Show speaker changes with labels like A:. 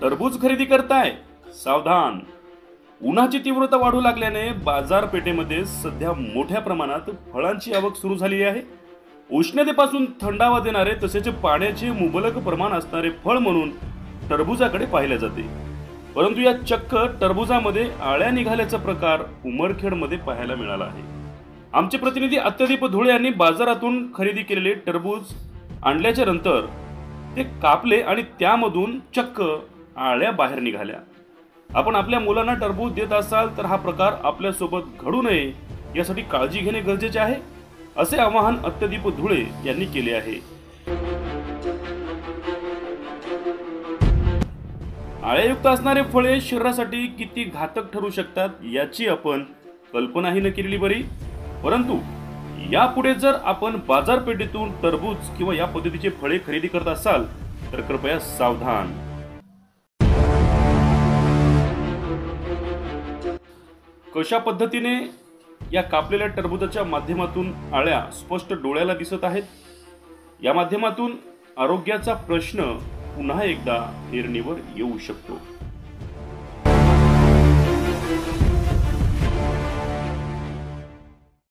A: टरबूज खरेदी करताय? सावधान! उन्हाची तीव्रता वाढू लागल्याने बाजारपेठेमध्ये सध्या मोठ्या प्रमाणात फळांची आवक सुरू झाली आहे. उष्णतेपासून थंडावा देणारे तसेच पाण्याचे मुबलक प्रमाण असणारे फळ म्हणून टरबूजाकडे पाहिले जाते. परंतु या चक्क टरबूजामध्ये आळ्या निघाल्याचा प्रकार उमरखेडमध्ये पाहायला मिळाला आहे. आमचे प्रतिनिधी अत्यदीप धुळे यांनी बाजारातून खरेदी केलेले टरबूज आणल्याच्या नंतर ते कापले आणि त्यामधून चक्क आळ्या बाहेर निघाल्या. आपण आपल्या मुलांना टरबूज देत असाल तर हा प्रकार आपल्यासोबत घडू नये यासाठी काळजी घेणे गरजेचे आहे, असे आवाहन अत्यदीप धुळे यांनी केले आहे. आळ्यायुक्त असणारे फळे शरीरासाठी किती घातक ठरू शकतात याची आपण कल्पनाही न केलेली बरी. परंतु यापुढे जर आपण बाजारपेठेतून टरबूज किंवा या पद्धतीचे फळे खरेदी करत असाल तर कृपया सावधान. कशा पद्धतीने या कापलेल्या टरबूजाच्या माध्यमातून आळ्या स्पष्ट डोळ्याला दिसत आहेत. या माध्यमातून आरोग्याचा प्रश्न पुन्हा एकदा ऐरणीवर येऊ शकतो.